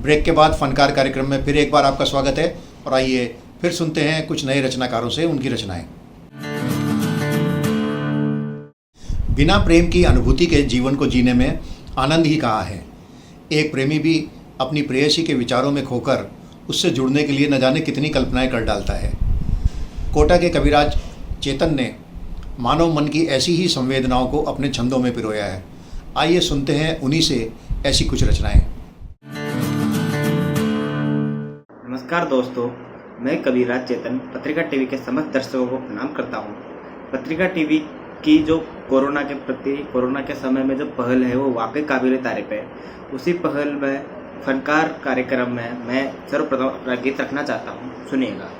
Break के बाद फनकार कार्यक्रम में फिर एक बार आपका स्वागत है और आइए फिर सुनते हैं कुछ नए रचनाकारों से उनकी रचनाएं। बिना प्रेम की अनुभूति के जीवन को जीने में आनंद ही कहाँ है। एक प्रेमी भी अपनी प्रेयसी के विचारों में खोकर उससे जुड़ने के लिए न जाने कितनी कल्पनाएं कर डालता है। कोटा के कविराज चेतन ने मानव मन की ऐसी ही संवेदनाओं को अपने छंदों में पिरोया है। आइए सुनते हैं उन्हीं से ऐसी कुछ रचनाएं। नमस्कार दोस्तों, मैं कविराज चेतन पत्रिका टीवी के समस्त दर्शकों को प्रणाम करता हूँ। पत्रिका टीवी की जो कोरोना के समय में जो पहल है वो वाकई काबिल तारीफ है। उसी पहल में फनकार कार्यक्रम में मैं सर्वप्रथम अपना गीत रखना चाहता हूँ, सुनिएगा।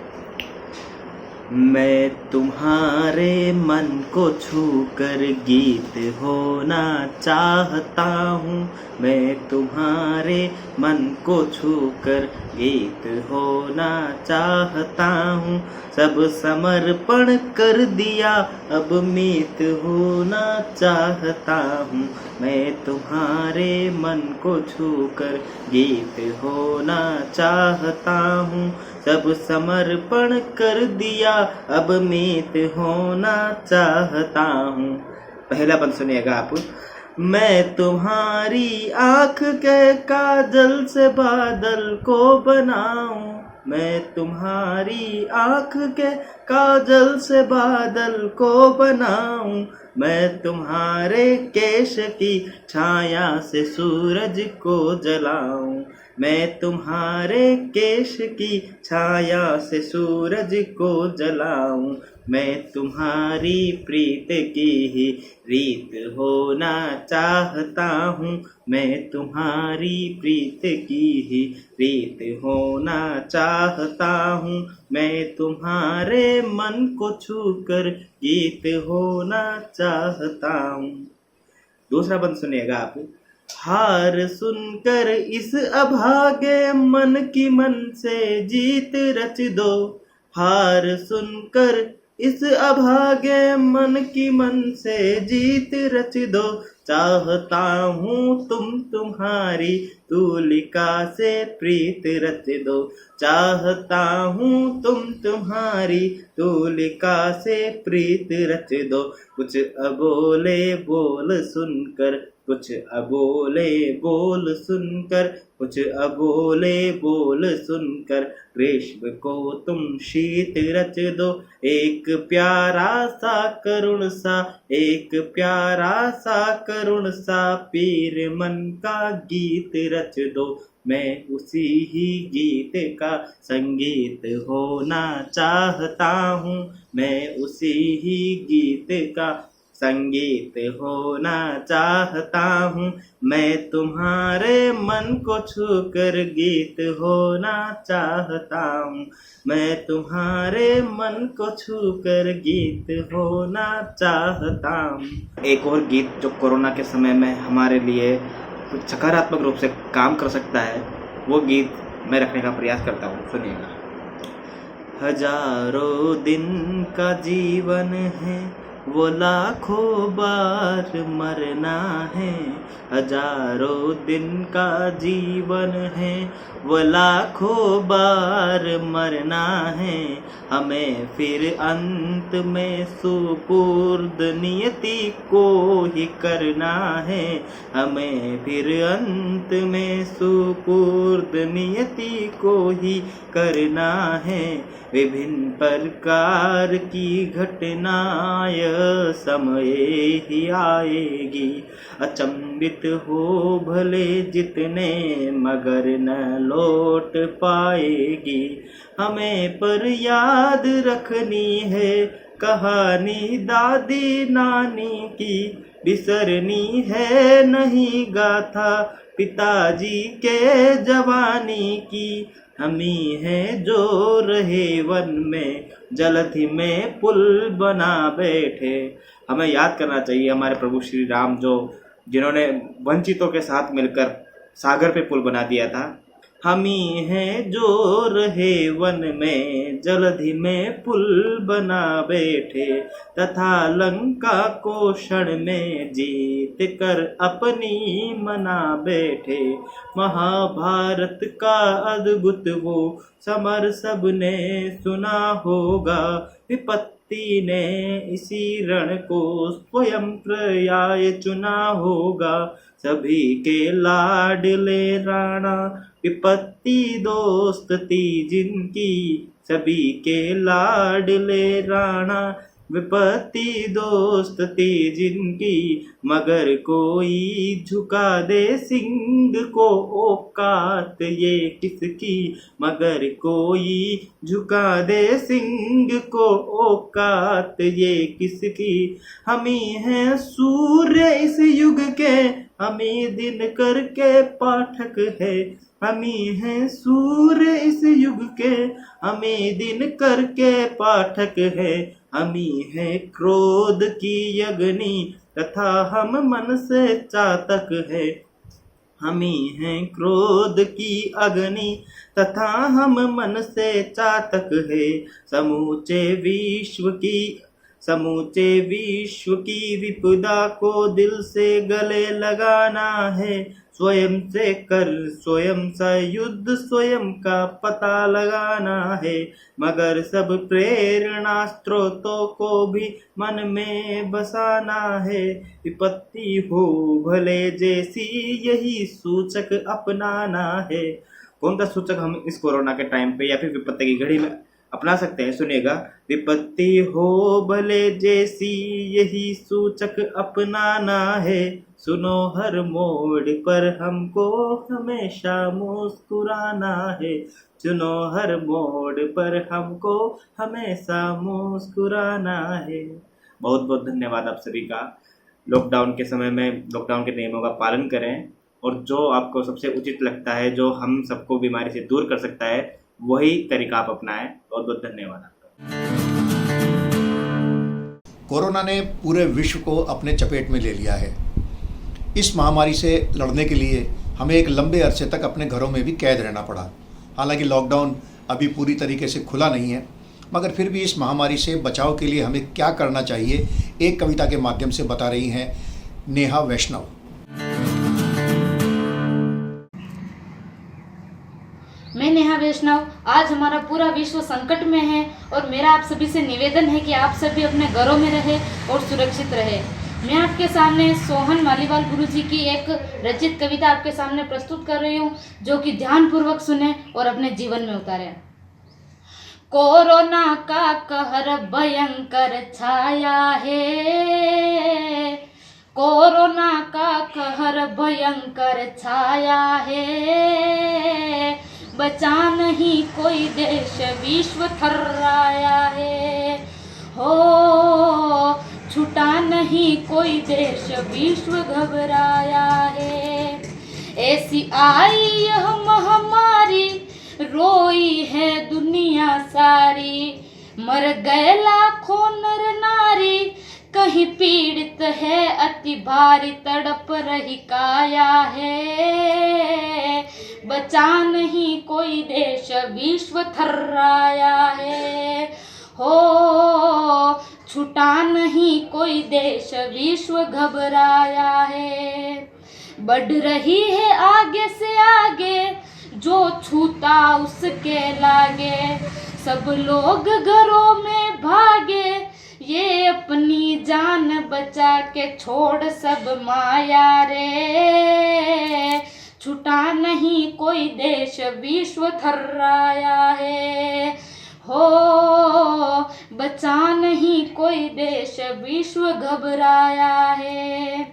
मैं तुम्हारे मन को छू कर गीत होना चाहता हूँ, मैं तुम्हारे मन को छू कर गीत होना चाहता हूँ। सब समर्पण कर दिया अब मीत होना चाहता हूँ, मैं तुम्हारे मन को छू कर गीत होना चाहता हूँ। सब समर्पण कर दिया अब मीत होना चाहता हूँ। पहला बंद सुनिएगा आप। मैं तुम्हारी आँख के काजल से बादल को बनाऊं, मैं तुम्हारी आँख के काजल से बादल को बनाऊं। मैं तुम्हारे केश की छाया से सूरज को जलाऊं, मैं तुम्हारे केश की छाया से सूरज को जलाऊं। मैं तुम्हारी प्रीत की ही रीत होना चाहता हूँ, मैं तुम्हारी प्रीत की ही रीत होना चाहता हूँ। मैं तुम्हारे मन को छू कर गीत होना चाहता हूँ। दूसरा बंद सुनिएगा आप। हार सुनकर इस अभागे मन की मन से जीत रच दो, हार सुनकर इस अभागे मन की मन से जीत रच दो। चाहता हूँ तुम्हारी तूलिका से प्रीत रच दो, चाहता हूँ तुम्हारी तूलिका से प्रीत रच दो। कुछ अबोले बोल सुनकर, कुछ अबोले बोल सुनकर, कुछ अबोले बोल सुनकर रेशम को तुम शीत रच दो। एक प्यारा सा करुण सा, एक प्यारा सा करुण सा पीर मन का गीत रच दो। मैं उसी ही गीत का संगीत होना चाहता हूँ, मैं उसी ही गीत का संगीत होना चाहता हूँ। मैं तुम्हारे मन को छू कर गीत होना चाहता हूँ, मैं तुम्हारे मन को छू कर गीत होना चाहता हूँ। एक और गीत जो कोरोना के समय में हमारे लिए कुछ सकारात्मक रूप से काम कर सकता है, वो गीत मैं रखने का प्रयास करता हूँ, सुनिएगा। हजारों दिन का जीवन है, वो लाखों बार मरना है। हजारों दिन का जीवन है, वो लाखों बार मरना है। हमें फिर अंत में सुपुर्द नियति को ही करना है, हमें फिर अंत में सुपुर्द नियति को ही करना है। विभिन्न प्रकार की घटनाएं समय ही आएगी, अचंभित हो भले जितने मगर न लौट पाएगी। हमें पर याद रखनी है कहानी दादी नानी की, बिसरनी है नहीं गाथा पिताजी के जवानी की। हम ही हैं जो रहे वन में, जलधि में पुल बना बैठे। हमें याद करना चाहिए हमारे प्रभु श्री राम, जो जिन्होंने वंचितों के साथ मिलकर सागर पे पुल बना दिया था। हम ही हैं जो रहे वन में, जलधि में पुल बना बैठे, तथा लंका को क्षण में जीत कर अपनी मना बैठे। महाभारत का अद्भुत वो समर सबने सुना होगा, विपत्ति ने इसी रण को स्वयं पर्याय चुना होगा। सभी के लाडले राणा विपत्ति दोस्त थी जिनकी, सभी के लाडले राणा विपत्ति दोस्त थी जिनकी। मगर कोई झुका दे सिंह को औकात ये किसकी, मगर कोई झुका दे सिंह को औकात ये किसकी। हम ही हैं सूर्य इस युग के, हम ही दिन करके पाठक है, हम ही हैं सूर्य इस युग के, हम ही दिन करके पाठक है। हम ही हैं क्रोध की अग्नि तथा हम मन से चातक है, हम ही हैं क्रोध की अग्नि तथा हम मन से चातक है। समूचे विश्व की विपदा को दिल से गले लगाना है। स्वयं से कर स्वयं सा युद्ध स्वयं का पता लगाना है। मगर सब प्रेरणा स्रोतों को भी मन में बसाना है। विपत्ति हो भले जैसी यही सूचक अपनाना है। कौन सा सूचक हम इस कोरोना के टाइम पे या फिर विपत्ति की घड़ी में अपना सकते हैं? सुनिएगा। विपत्ति हो भले जैसी यही सूचक अपनाना है। सुनो हर मोड़ पर हमको हमेशा मुस्कुराना है। सुनो हर मोड़ पर हमको हमेशा मुस्कुराना है। बहुत बहुत धन्यवाद आप सभी का। लॉकडाउन के समय में लॉकडाउन के नियमों का पालन करें और जो आपको सबसे उचित लगता है, जो हम सबको बीमारी से दूर कर सकता है, वही तरीका आप अपनाएं। बहुत बहुत धन्यवाद आपका। कोरोना ने पूरे विश्व को अपने चपेट में ले लिया है। इस महामारी से लड़ने के लिए हमें एक लंबे अरसे तक अपने घरों में भी कैद रहना पड़ा। हालांकि लॉकडाउन अभी पूरी तरीके से खुला नहीं है, मगर फिर भी इस महामारी से बचाव के लिए हमें क्या करना चाहिए, एक कविता के माध्यम से बता रही हैं नेहा वैष्णव। मैं नेहा वैष्णव। आज हमारा पूरा विश्व संकट में है और मेरा आप सभी से निवेदन है कि आप सभी अपने घरों में रहे और सुरक्षित रहे। मैं आपके सामने सोहन मालीवाल गुरुजी की एक रचित कविता आपके सामने प्रस्तुत कर रही हूँ, जो कि ध्यानपूर्वक सुने और अपने जीवन में उतारें। कोरोना का कहर भयंकर छाया है, कोरोना का कहर भयंकर छाया है, बचा नहीं कोई देश विश्व थर्राया है। हो छूटा नहीं कोई देश विश्व घबराया है। ऐसी आई यह महामारी, रोई है दुनिया सारी, मर गए लाखों नर नारी, कहीं पीड़ित है अति भारी, तड़प रही काया है, बचा नहीं कोई देश विश्व थर्राया है। हो छूटा नहीं कोई देश विश्व घबराया है। बढ़ रही है आगे से आगे, जो छूता उसके लागे, सब लोग घरों में भागे, ये अपनी जान बचा के छोड़ सब माया रे। छूटा नहीं कोई देश विश्व थर्राया है। हो बचा नहीं कोई देश विश्व घबराया है।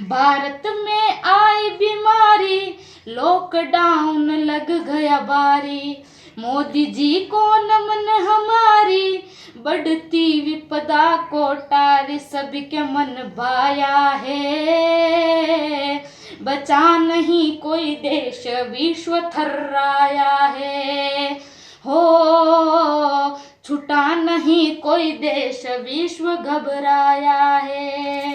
भारत में आई बीमारी, लॉकडाउन लग गया भारी, मोदी जी को नमन हमारी, बढ़ती विपदा को टारी, सभी के मन भाया है, बचा नहीं कोई देश विश्व थर्राया है। हो छूटा नहीं कोई देश विश्व घबराया है।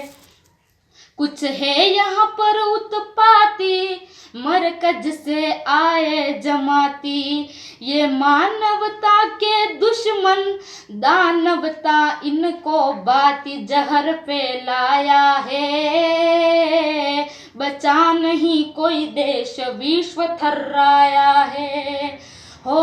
कुछ है यहाँ पर उत्पाती, मरकज से आए जमाती, ये मानवता के दुश्मन दानवता इनको बाती जहर फैलाया है। बचा नहीं कोई देश विश्व थर्राया है, हो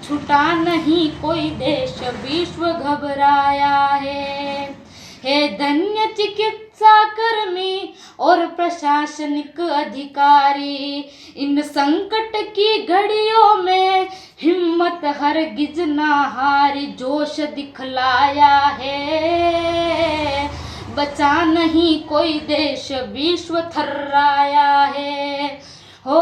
छुटा नहीं कोई देश विश्व घबराया है। हे धन्य चिकित्सा कर्मी और प्रशासनिक अधिकारी, इन संकट की घड़ियों में हिम्मत हरगिज ना हारी, जोश दिखलाया है। बचा नहीं कोई देश विश्व थर्राया है, हो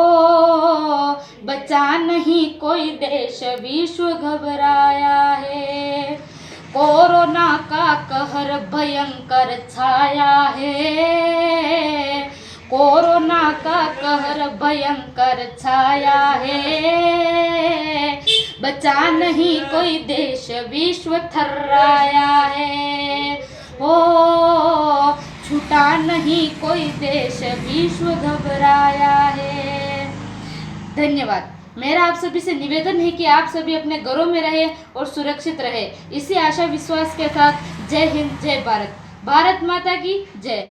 बचा नहीं कोई देश विश्व घबराया है। कोरोना का कहर भयंकर छाया है, कोरोना का कहर भयंकर छाया है। बचा नहीं कोई देश विश्व थर्राया है, हो छूटा नहीं कोई देश विश्व घबराया है। धन्यवाद। मेरा आप सभी से निवेदन है कि आप सभी अपने घरों में रहे और सुरक्षित रहे। इसी आशा विश्वास के साथ जय हिंद, जय भारत। भारत माता की जय।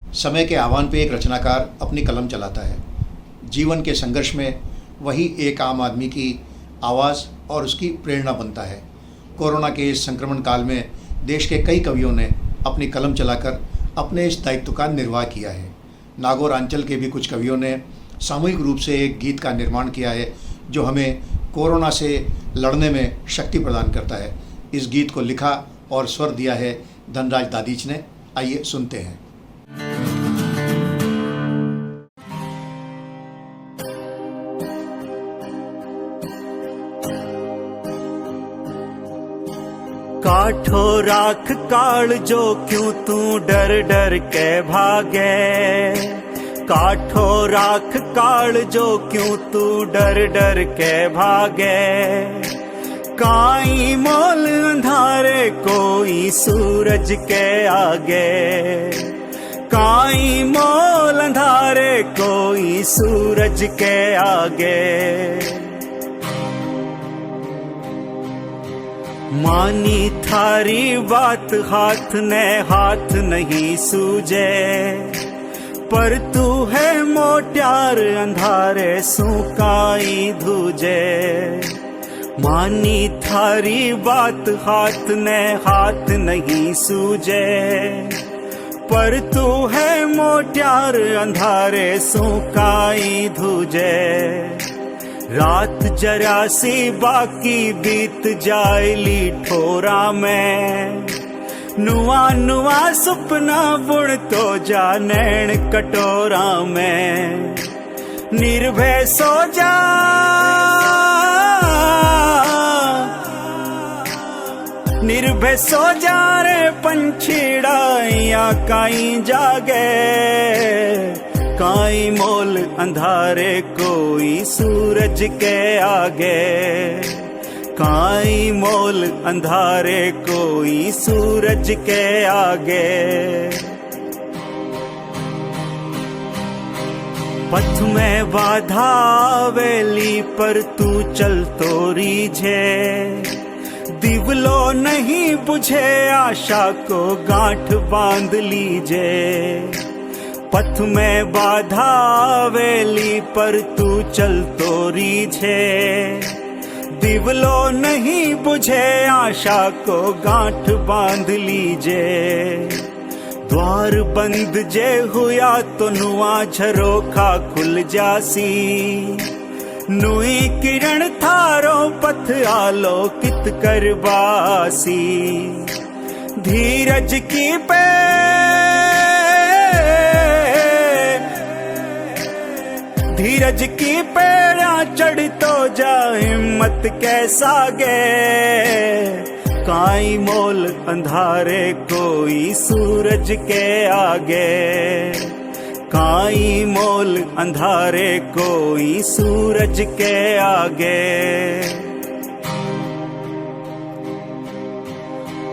समय के आह्वान पे एक रचनाकार अपनी कलम चलाता है। जीवन के संघर्ष में वही एक आम आदमी की आवाज़ और उसकी प्रेरणा बनता है। कोरोना के इस संक्रमण काल में देश के कई कवियों ने अपनी कलम चलाकर अपने इस दायित्व का निर्वाह किया है। नागौर अंचल के भी कुछ कवियों ने सामूहिक रूप से एक गीत का निर्माण किया है जो हमें कोरोना से लड़ने में शक्ति प्रदान करता है। इस गीत को लिखा और स्वर दिया है धनराज दादीच ने। आइए सुनते हैं। काठो राख काल जो क्यों तू डर डर के भागे, काठो राख काल जो क्यों तू डर डर के भागे। काई मोल अंधारे कोई सूरज के आगे, काई मोल अंधारे कोई सूरज के आगे। मानी थारी बात हाथ ने हाथ नहीं सूझे, पर तू है मोट्यार अंधारे सुकाई धूजे। मानी थारी बात हाथ ने हाथ नहीं सूझे, पर तू है मोट्यार अंधारे सुकाई धूजे। रात जरा सी बाकी बीत जायली ठोरा में, नुआ नुआ सपना बुण तो जा नैन कटोरा में। निर्भय सो जा, निर्भय सो जा रे पंछीड़ा या काई जागे। काई मोल अंधारे कोई सूरज के आगे, काई मोल अंधारे कोई सूरज के आगे। पथ में बाधा आवेली पर तू चल तो रीझे, दिवलो नहीं बुझे आशा को गांठ बांध लीजे। पथ में बाधा आवेली पर तू चल तो रीझे, दिवलो नहीं बुझे आशा को गांठ बांध लीजे। द्वार बंद जे हुआ तो नुआ झरोखा खुल जासी, नुई किरण थारो पथ आलोकित करवासी। धीरज की धीरज की पेड़ा चढ़ तो जा हिम्मत कैसा गे। काई मोल अंधारे कोई सूरज के आगे, काई मोल अंधारे कोई सूरज के आगे।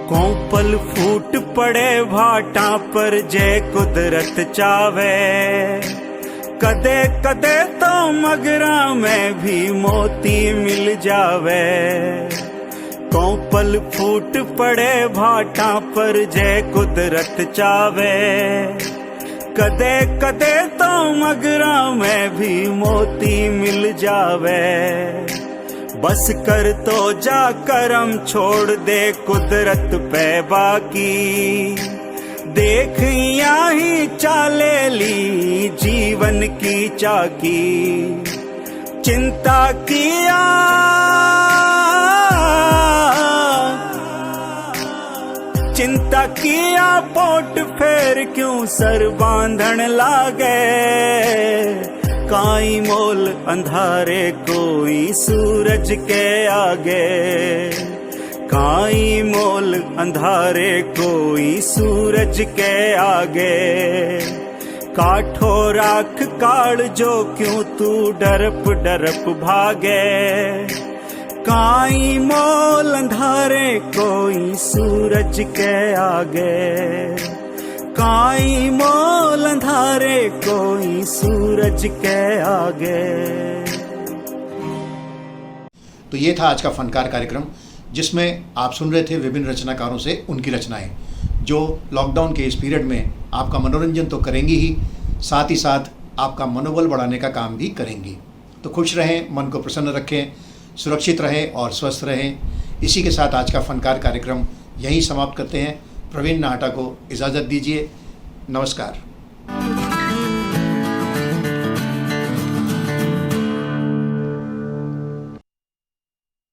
कौपल फूट पड़े भाटा पर जय कुदरत चावे, कदे कदे तो मगरा में भी मोती मिल जावे। कौपल फूट पड़े भाटा पर जय कुदरत चावे, कदे कदे तो मगरा में भी मोती मिल जावे। बस कर तो जा करम छोड़ दे कुदरत पे बाकी, देख यहीं चाले ली जीवन की चाकी। चिंता किया चिंता किया पोट फेर क्यों सर बांधन लागे। काई मोल अंधारे कोई सूरज के आगे, काई मोल अंधारे कोई सूरज के आगे। काठो राख काल जो क्यों तू डरप डरप भागे, काई मोल अंधारे कोई सूरज के आगे, काई मोल अंधारे कोई सूरज के आगे। तो ये था आज का फनकार कार्यक्रम, जिसमें आप सुन रहे थे विभिन्न रचनाकारों से उनकी रचनाएं, जो लॉकडाउन के इस पीरियड में आपका मनोरंजन तो करेंगी ही, साथ ही साथ आपका मनोबल बढ़ाने का काम भी करेंगी। तो खुश रहें, मन को प्रसन्न रखें, सुरक्षित रहें और स्वस्थ रहें। इसी के साथ आज का फनकार कार्यक्रम यहीं समाप्त करते हैं। प्रवीण नाहटा को इजाज़त दीजिए। नमस्कार।